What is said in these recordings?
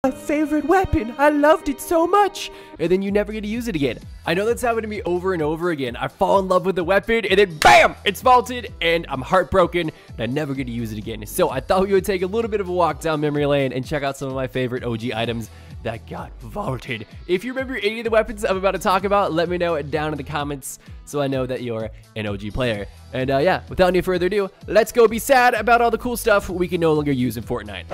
my favorite weapon. I loved it so much. And then you never get to use it again. I know that's happened to me over and over again. I fall in love with the weapon and then bam, it's vaulted and I'm heartbroken and I never get to use it again. So I thought we would take a little bit of a walk down memory lane and check out some of my favorite OG items that got vaulted. If you remember any of the weapons I'm about to talk about, let me know it down in the comments so I know that you're an OG player. And yeah, without any further ado, let's go be sad about all the cool stuff we can no longer use in Fortnite.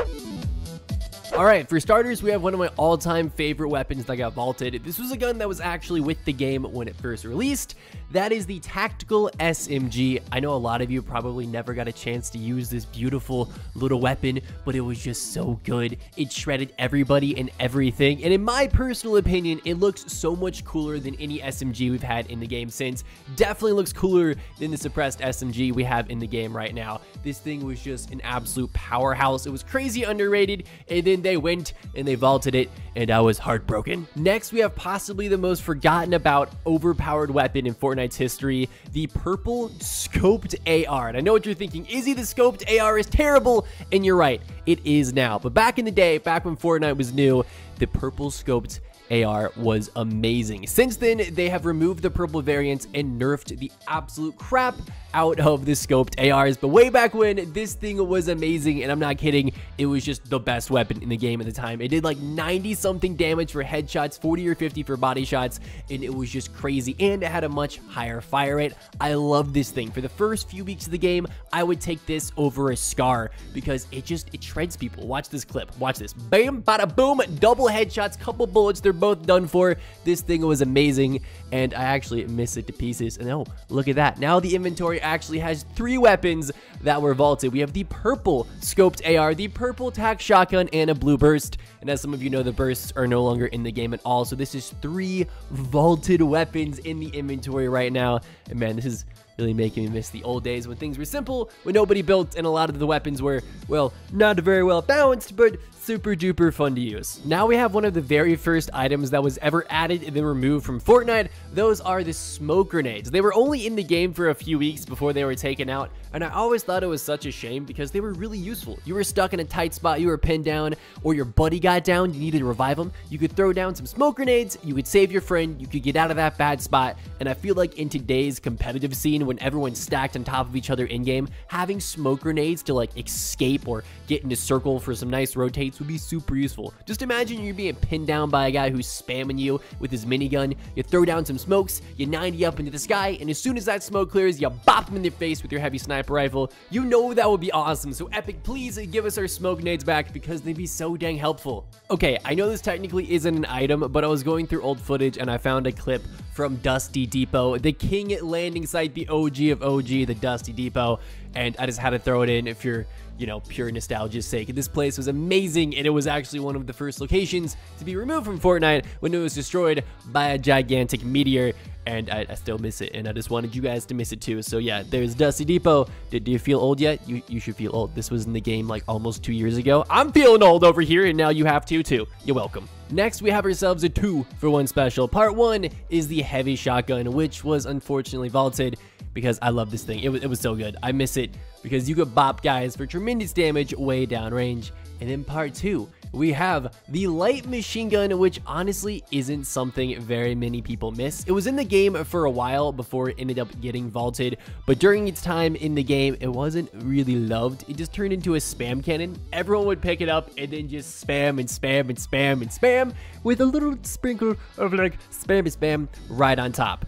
Alright, for starters, we have one of my all-time favorite weapons that got vaulted. This was a gun that was actually with the game when it first released. That is the Tactical SMG. I know a lot of you probably never got a chance to use this beautiful little weapon, but it was just so good. It shredded everybody and everything, and in my personal opinion, it looks so much cooler than any SMG we've had in the game since. Definitely looks cooler than the suppressed SMG we have in the game right now. This thing was just an absolute powerhouse. It was crazy underrated, and then they went and they vaulted it, and I was heartbroken. Next, we have possibly the most forgotten about overpowered weapon in Fortnite's history, the purple scoped AR. And I know what you're thinking, Izzy, the scoped AR is terrible, and you're right, it is now. But back in the day, back when Fortnite was new, the purple scoped AR was amazing. Since then, they have removed the purple variants and nerfed the absolute crap out of the scoped ARs. But way back when, this thing was amazing, and I'm not kidding, it was just the best weapon in the game at the time. It did like 90 something damage for headshots, 40 or 50 for body shots, and it was just crazy, and it had a much higher fire rate. I love this thing. For the first few weeks of the game, I would take this over a Scar because it shreds people. Watch this clip. Watch this. Bam, bada boom, double headshots, couple bullets, they're both done for. This thing was amazing, and I actually miss it to pieces. And oh, look at that. Now the inventory actually has 3 weapons that were vaulted. We have the purple scoped AR, the purple tac shotgun, and a blue burst. And as some of you know, the bursts are no longer in the game at all. So this is 3 vaulted weapons in the inventory right now. And man, this is really making me miss the old days when things were simple, when nobody built, and a lot of the weapons were, well, not very well balanced, but super duper fun to use. Now we have one of the very first items that was ever added and then removed from Fortnite. Those are the smoke grenades. They were only in the game for a few weeks before they were taken out, and I always thought it was such a shame because they were really useful. You were stuck in a tight spot, you were pinned down, or your buddy got down, you needed to revive him. You could throw down some smoke grenades, you could save your friend, you could get out of that bad spot. And I feel like in today's competitive scene, when everyone's stacked on top of each other in-game, having smoke grenades to like escape or get into circle for some nice rotates would be super useful. Just imagine you're being pinned down by a guy who's spamming you with his minigun. You throw down some smokes, you 90 up into the sky, and as soon as that smoke clears, you bop him in the face with your heavy sniper rifle. You know that would be awesome. So Epic, please give us our smoke grenades back because they'd be so dang helpful. Okay, I know this technically isn't an item, but I was going through old footage and I found a clip from Dusty Depot, the king landing site, the OG of OG, the Dusty Depot, and I just had to throw it in if you're, you know, pure nostalgia's sake. This place was amazing, and it was actually one of the first locations to be removed from Fortnite when it was destroyed by a gigantic meteor, and I still miss it, and I just wanted you guys to miss it too. So yeah, there's Dusty Depot. Do you feel old yet? You should feel old. This was in the game like almost 2 years ago. I'm feeling old over here, and now you have to too. You're welcome. Next, we have ourselves a 2-for-1 special. Part 1 is the heavy shotgun, which was unfortunately vaulted because I love this thing. It was so good. I miss it because you could bop guys for tremendous damage way downrange. And in part 2, we have the light machine gun, which honestly isn't something very many people miss. It was in the game for a while before it ended up getting vaulted, but during its time in the game, it wasn't really loved. It just turned into a spam cannon. Everyone would pick it up and then just spam and spam and spam and spam with a little sprinkle of like spam and spam right on top.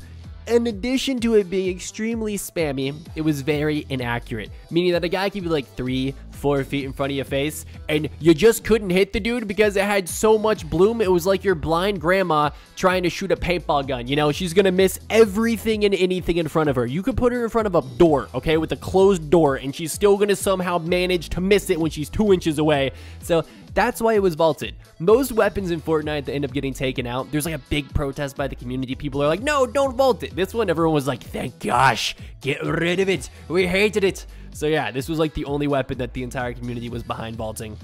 In addition to it being extremely spammy, it was very inaccurate, meaning that a guy could be like 3-4 feet in front of your face and you just couldn't hit the dude because it had so much bloom. It was like your blind grandma trying to shoot a paintball gun. You know, she's gonna miss everything and anything in front of her. You could put her in front of a door, okay, with a closed door, and she's still gonna somehow manage to miss it when she's 2 inches away. So that's why it was vaulted. Most weapons in Fortnite that end up getting taken out, there's like a big protest by the community. People are like, no, don't vault it. This one, everyone was like, thank gosh, get rid of it. We hated it. So yeah, this was like the only weapon that the entire community was behind vaulting.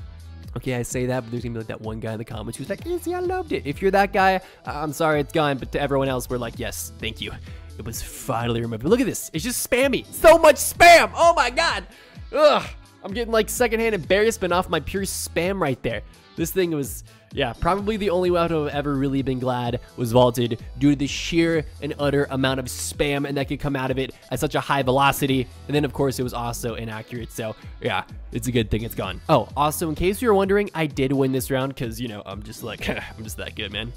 Okay, I say that, but there's gonna be like that one guy in the comments who's like, Izzy, I loved it. If you're that guy, I'm sorry it's gone. But to everyone else, we're like, yes, thank you. It was finally removed. Look at this. It's just spammy. So much spam. Oh my God. Ugh. I'm getting like secondhand embarrassment off my pure spam right there. This thing was yeah, probably the only weapon I've ever really been glad was vaulted due to the sheer and utter amount of spam and that could come out of it at such a high velocity. And then of course it was also inaccurate. So yeah, it's a good thing it's gone. Oh, also in case you were wondering, I did win this round because, you know, I'm just like, I'm just that good, man.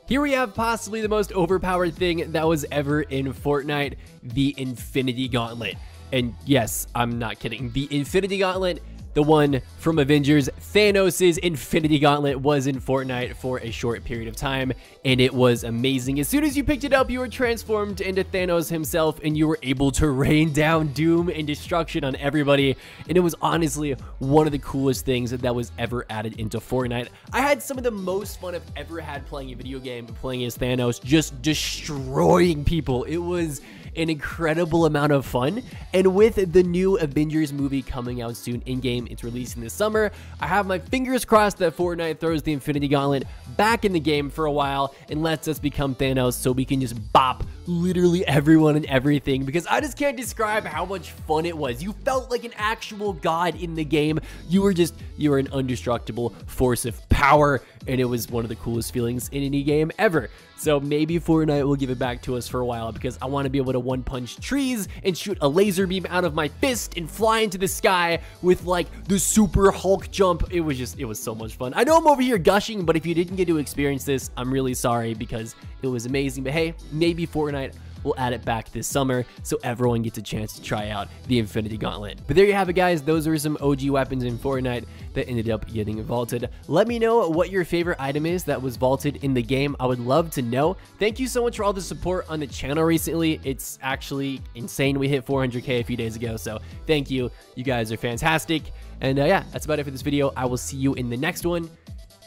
Here we have possibly the most overpowered thing that was ever in Fortnite, the Infinity Gauntlet. And yes, I'm not kidding. The Infinity Gauntlet, the one from Avengers, Thanos' Infinity Gauntlet, was in Fortnite for a short period of time, and it was amazing. As soon as you picked it up, you were transformed into Thanos himself, and you were able to rain down doom and destruction on everybody, and it was honestly one of the coolest things that was ever added into Fortnite. I had some of the most fun I've ever had playing a video game, playing as Thanos, just destroying people. It was an incredible amount of fun, and with the new Avengers movie coming out soon in-game, it's releasing this summer, I have my fingers crossed that Fortnite throws the Infinity Gauntlet back in the game for a while and lets us become Thanos so we can just bop literally everyone and everything, because I just can't describe how much fun it was. You felt like an actual god in the game. You were an indestructible force of power, and it was one of the coolest feelings in any game ever. So maybe Fortnite will give it back to us for a while, because I want to be able to one-punch trees and shoot a laser beam out of my fist and fly into the sky with like the super Hulk jump. It was so much fun. I know I'm over here gushing, but if you didn't get to experience this, I'm really sorry, because it was amazing. But hey, maybe Fortnite will add it back this summer so everyone gets a chance to try out the Infinity Gauntlet. But there you have it, guys. Those are some OG weapons in Fortnite that ended up getting vaulted. Let me know what your favorite item is that was vaulted in the game. I would love to know. Thank you so much for all the support on the channel recently. It's actually insane. We hit 400K a few days ago, so thank you. You guys are fantastic. And yeah, that's about it for this video. I will see you in the next one.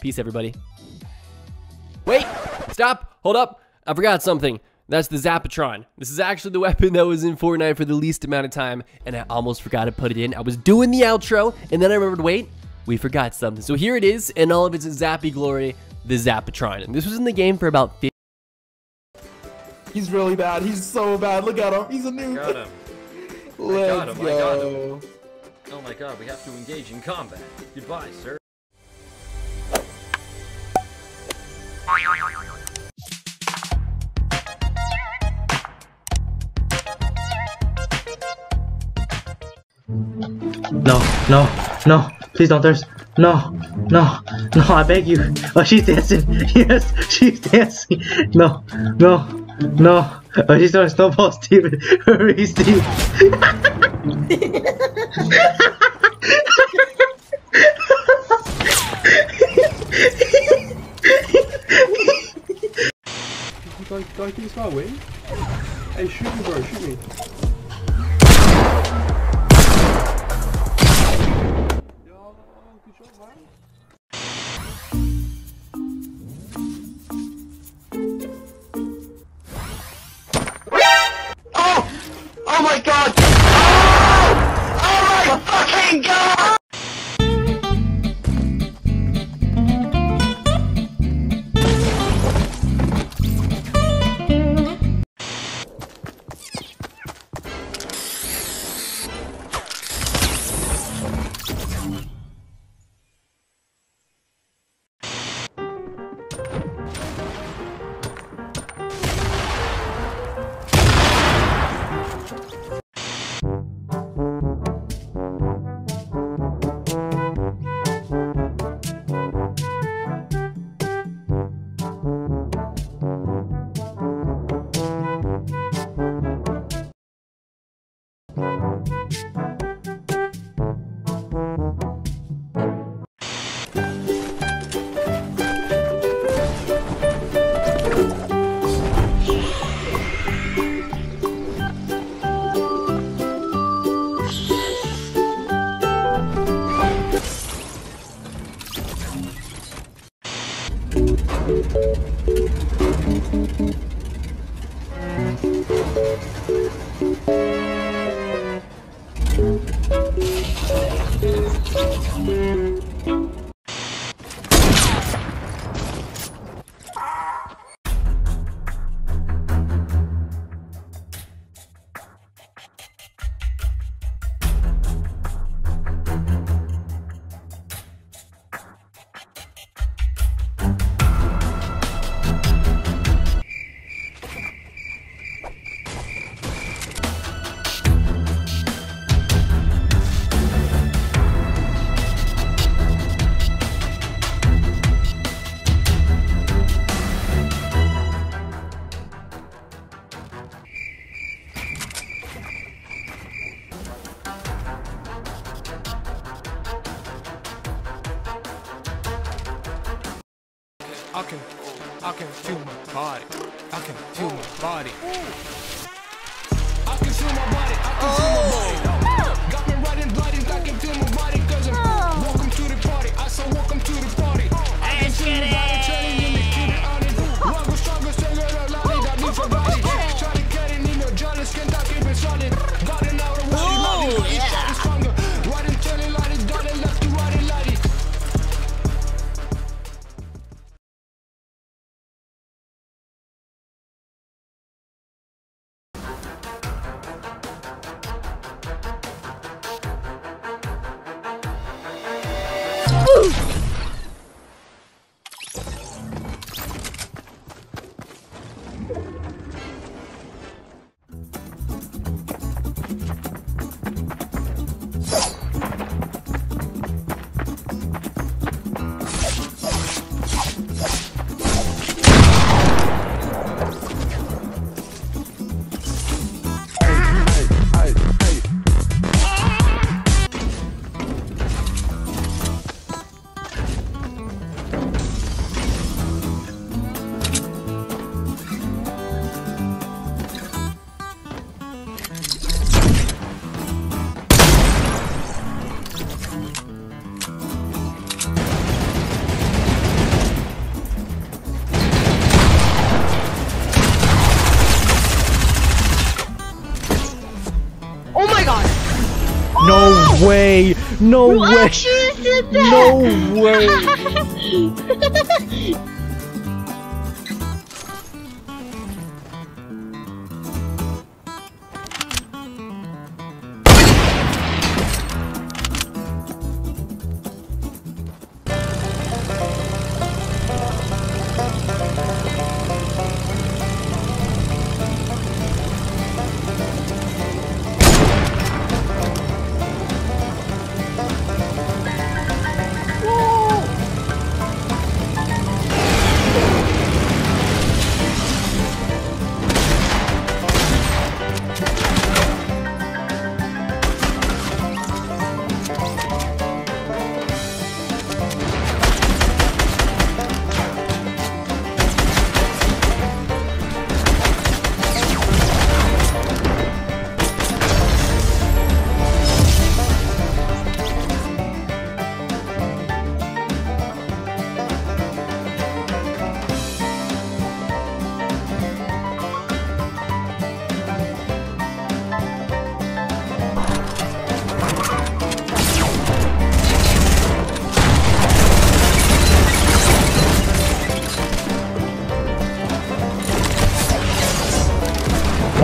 Peace, everybody. Wait, stop, hold up. I forgot something. That's the Zapatron. This is actually the weapon that was in Fortnite for the least amount of time, and I almost forgot to put it in. I was doing the outro, and then I remembered, wait, we forgot something. So here it is, in all of its zappy glory, the Zapatron. And this was in the game for about 50. He's really bad. He's so bad. Look at him. He's a noob. Got him. Let's go. I got him. Oh my god, we have to engage in combat. Goodbye, sir. No, please don't thirst. No, I beg you. Oh, she's dancing. Yes, she's dancing. No. Oh, she's throwing snowballs, Steven. Hurry, Steve. Do I think it's my way? Hey, shoot me, bro. Shoot me. Oh my god! Oh my fucking god! I can feel my body. I can feel my body. I can feel my body. I can feel my body. Got me riding bloody. I can feel my body. Cause I'm welcome to the party. I said welcome to the party. I can feel my body turning in the kid on it. Longer, stronger, stronger, lolly. That means for body. Try to get it in your jolly skin. That keep it solid. Got it out of what lolly. It's stronger. Riding, turning, lolly. Dolly, left to right, lolly. No way! No way! No way!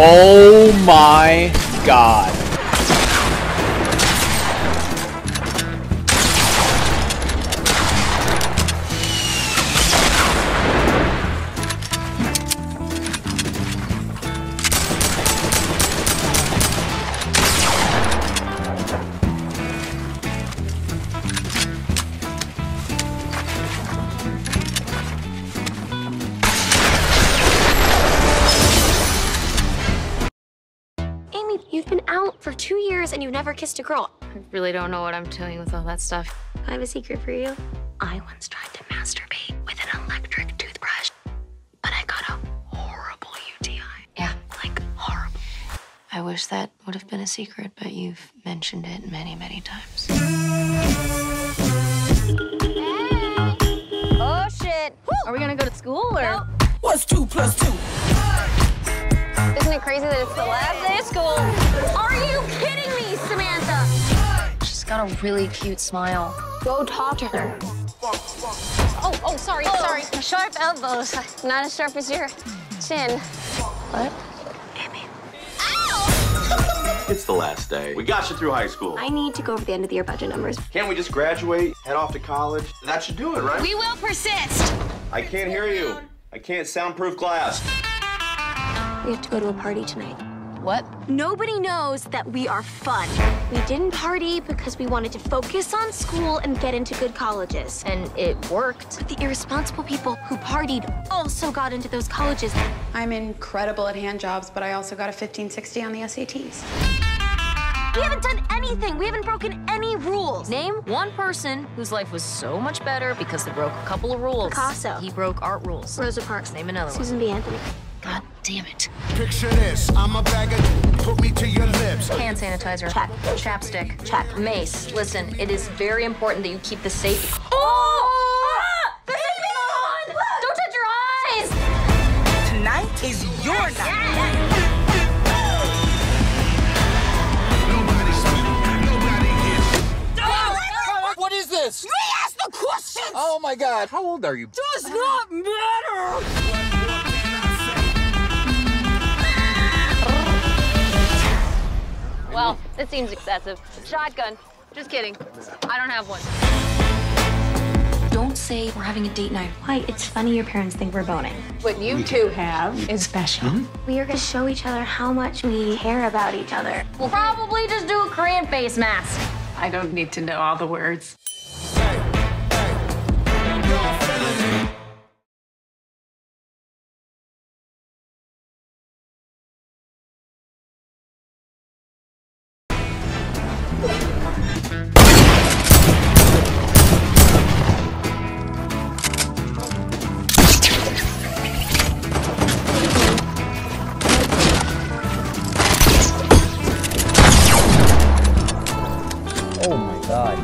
Oh my god. You've been out for 2 years and you've never kissed a girl. I really don't know what I'm doing with all that stuff. I have a secret for you. I once tried to masturbate with an electric toothbrush, but I got a horrible UTI. Yeah. Like, horrible. I wish that would have been a secret, but you've mentioned it many, many times. Oh, shit. Woo. Are we gonna go to school, or? Nope. What's 2 plus 2? Isn't it crazy that it's the last day of school? Are you kidding me, Samantha? She's got a really cute smile. Go talk to her. Oh, sorry. Sharp elbows. Not as sharp as your chin. What? Amy. It's the last day. We got you through high school. I need to go over the end of the year budget numbers. Can't we just graduate, head off to college? That should do it, right? We will persist. I can't hear you. I can't soundproof glass. We have to go to a party tonight. What? Nobody knows that we are fun. We didn't party because we wanted to focus on school and get into good colleges. And it worked. But the irresponsible people who partied also got into those colleges. I'm incredible at hand jobs, but I also got a 1560 on the SATs. We haven't done anything. We haven't broken any rules. Name one person whose life was so much better because they broke a couple of rules. Picasso. He broke art rules. Rosa Parks. Name another one. Susan B. Anthony. God damn it. Picture this, I'm a bag of put me to your lips. Hand sanitizer. Check. Chapstick. Check. Mace. Listen, it is very important that you keep the safety. Oh! The safety on! Don't touch your eyes! Tonight is your night. What is this? We ask the questions! Oh my god, how old are you? Does not matter! Well, it seems excessive. Shotgun. Just kidding. I don't have one. Don't say we're having a date night. Why? It's funny your parents think we're boning. What you two have is special. We are gonna show each other how much we care about each other. We'll probably just do a Korean face mask. I don't need to know all the words. Oh my god.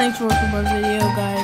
thanks for watching my video, guys.